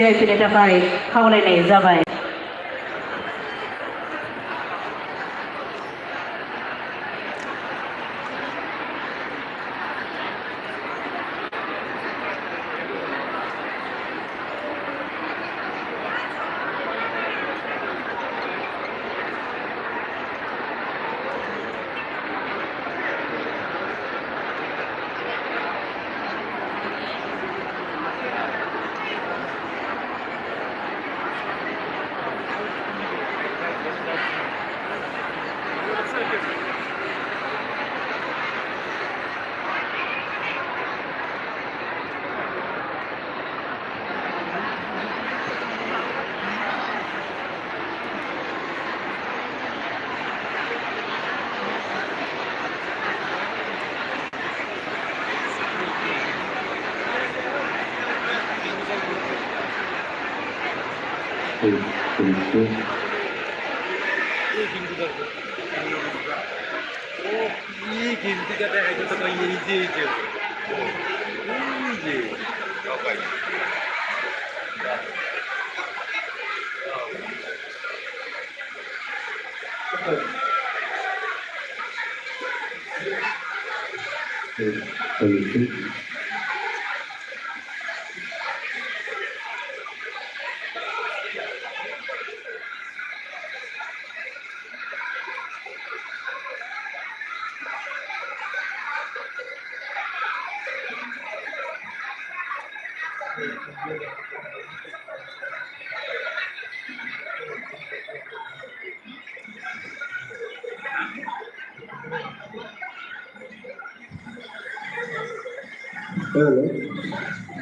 जिरायफैनो थाखाय खावलायनाय जाबाय।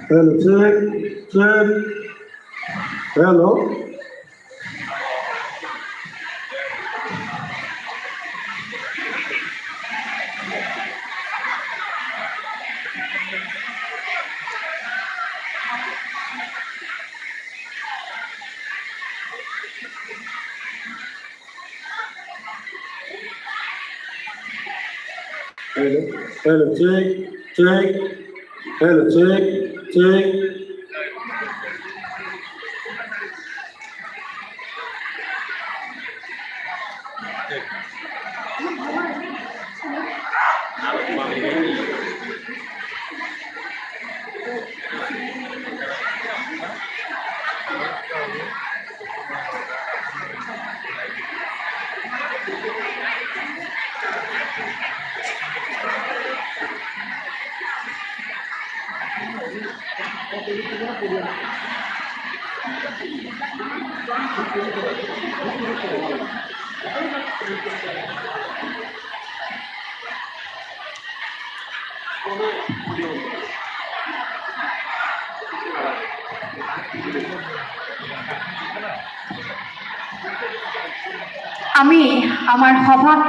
Hello, check, check. Hello. Hello, check, check. Hello, check, check. আমি আমাৰ সভাত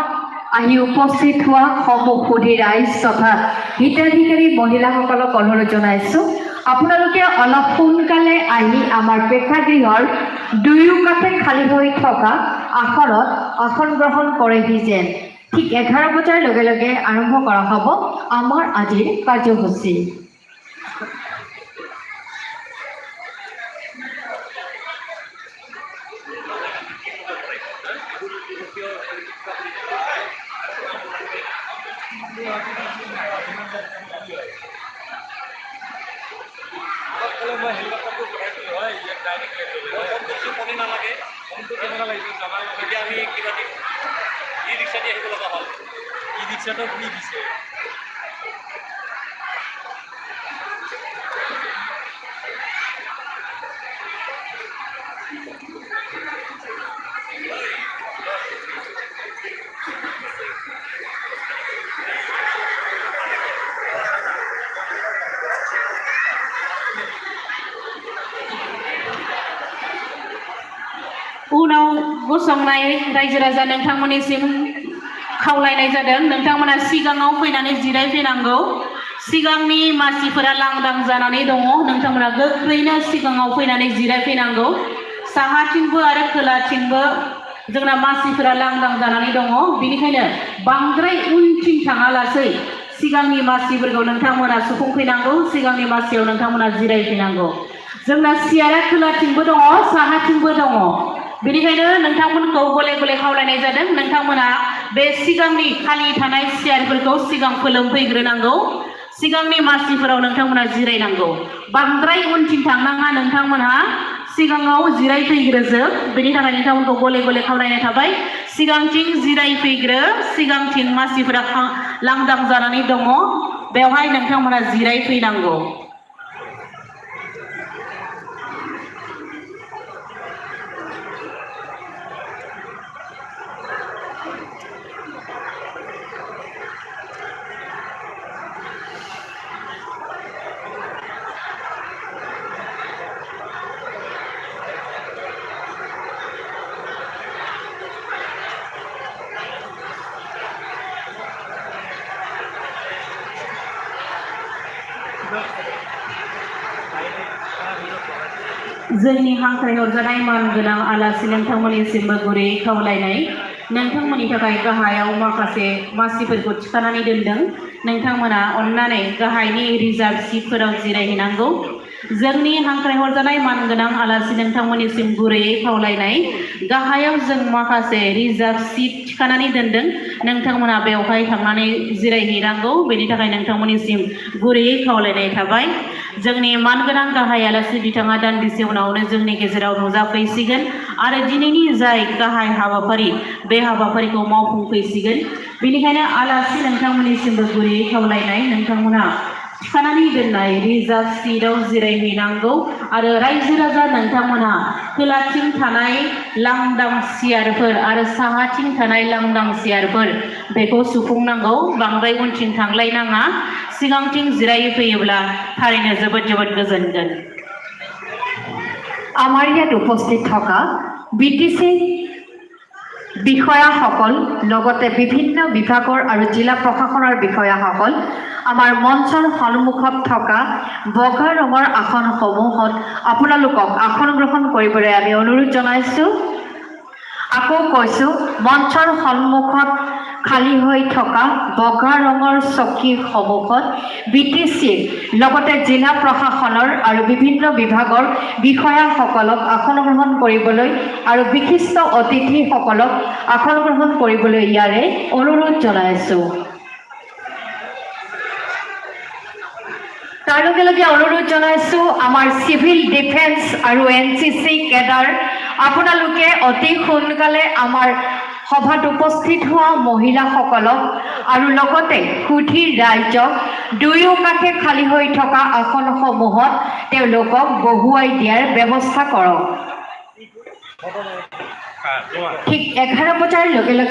আহি উপস্থিত হোৱা সমুখুধী ৰাইজ তথা হিতাধিকাৰী মহিলাসকলক অনুৰোধ জনাইছোঁ আপোনালোকে অলপ সোনকালে আহি আমাৰ প্ৰেক্ষাগৃহৰ দুয়ো কাষে খালী হৈ থকা আসনত আসন গ্ৰহণ কৰেহি যেন। ঠিক 11 বজাৰ লগে লগে আৰম্ভ কৰা হ'ব আমাৰ আজিৰ কাৰ্যসূচী। उनाव गसंनाय रायजो राजा नोंथांमोननिसिम खावलायनाय जादों नोंथांमोना सिगाङाव फैनानै जिरायफैनांगौ। सिगांनि मासिफोरा लांदां जानानै दङ नोंथांमोना गोख्रैनो सिगाङाव फैनानै जिरायफैनांगौ। साहाथिंबो आरो खोलाथिंबो जोंना मासिफोरा लांदां जानानै दङ बेनिखायनो बांद्राय उनथिं थाङालासै सिगांनि मासिफोरखौ नोंथांमोना सुफुंफैनांगौ। सिगांनि मासियाव नोंथांमोना जिरायफैनांगौ। जोंना सियारा खोलाथिंबो दङ साहाथिंबो दङ बेनिखायनो नोंथांमोनखौ गले गले खावलायनाय जादों नोंथांमोना बे सिगांनि खालि थानाय सियारफोरखौ सिगां फोलोमफैग्रोनांगौ सिगांनि मासिफोराव नोंथांमोना जिरायनांगौ बांद्राय उनथिं थांनाङा नोंथांमोनहा सिगाङाव जिरायफैग्रोजोब बेनि थाखाय नोंथांमोनखौ गले गले खावलायनाय थाबाय सिगांथिं जिरायफैग्रो सिगांथिं मासिफोरा लांदां जानानै दङ बेवहाय नोंथांमोना जिरायफैनांगौ जोंनि हांख्रायहरजानाय मानगोनां आलासि नोंथांमोननिसिमबो गुरै खावलायनाय नोंथांमोननि थाखाय गाहायाव माखासे मासिफोरखौ थिखानानै दोनदों नोंथांमोना अन्नानै गाहायनि रिजार्भ सिटफोराव जिरायहैनांगौ जोंनि हांख्रायहरजानाय मानगोनां आलासि नोंथांमोननिसिम गुरैयै खावलायनाय गाहायाव जों माखासे रिजार्भ सिट थिखानानै दोनदों नोंथांमोना बेवहाय थांनानै जिरायहैनांगौ बेनि थाखाय नोंथांमोननिसिम गुरैयै खावलायनाय थाबाय जोंनि मानगोनां गाहाय आलासि बिथाङा दान्दिसे उनावनो जोंनि गेजेराव नुजाफैसिगोन आरो दिनैनि जाय गाहाय हाबाफारि बे हाबाफारिखौ मावफुंफैसिगोन बेनिखायनो आलासि नोंथांमोननिसिमबो गुरैयै खावलायनाय नोंथांमोना थिखानानै दोननाय रिजार्भ सिटआव जिरायहैनांगौ आरो रायजो राजा नोंथांमोना खोलाथिं थानाय लांदां सियारफोर आरो साहाथिं थानाय लांदां सियारफोर बेखौ सुफुंनांगौ बांद्राय उनथिं थांलायनाङा सिगांथिं जिरायफैयोब्ला थारैनो जोबोद गोजोनगोन আমাৰ ইয়াত উপস্থিত থকা বিটিচি বিষয়াসকল লগতে বিভিন্ন বিভাগৰ আৰু জিলা প্ৰশাসনৰ বিষয়াসকল আমাৰ মঞ্চৰ সন্মুখত থকা বগা ৰঙৰ আসনসমূহত আপোনালোকক আসন গ্ৰহণ কৰিবলৈ আমি অনুৰোধ জনাইছোঁ আকৌ কৈছোঁ মঞ্চৰ সন্মুখত খালী হৈ থকা বগা ৰঙৰ চকীসমূহত বিটিচিৰ লগতে জিলা প্ৰশাসনৰ আৰু বিভিন্ন বিভাগৰ বিষয়াসকলক আসন গ্ৰহণ কৰিবলৈ আৰু বিশিষ্ট অতিথিসকলক আসন গ্ৰহণ কৰিবলৈ ইয়াৰে অনুৰোধ জনাইছোঁ তাৰ লগে লগে অনুৰোধ জনাইছোঁ আমাৰ চিভিল ডিফেন্স আৰু এনচিচি কেডাৰ আপোনালোকে অতি সোনকালে আমাৰ সভাত উপস্থিত হোৱা মহিলাসকলক আৰু লগতে সুধীৰ ৰাইজক দুয়ো কাষে খালী হৈ থকা আসনসমূহত তেওঁলোকক বহুৱাই দিয়াৰ ব্যৱস্থা কৰক ঠিক 11 বজাৰ লগে লগে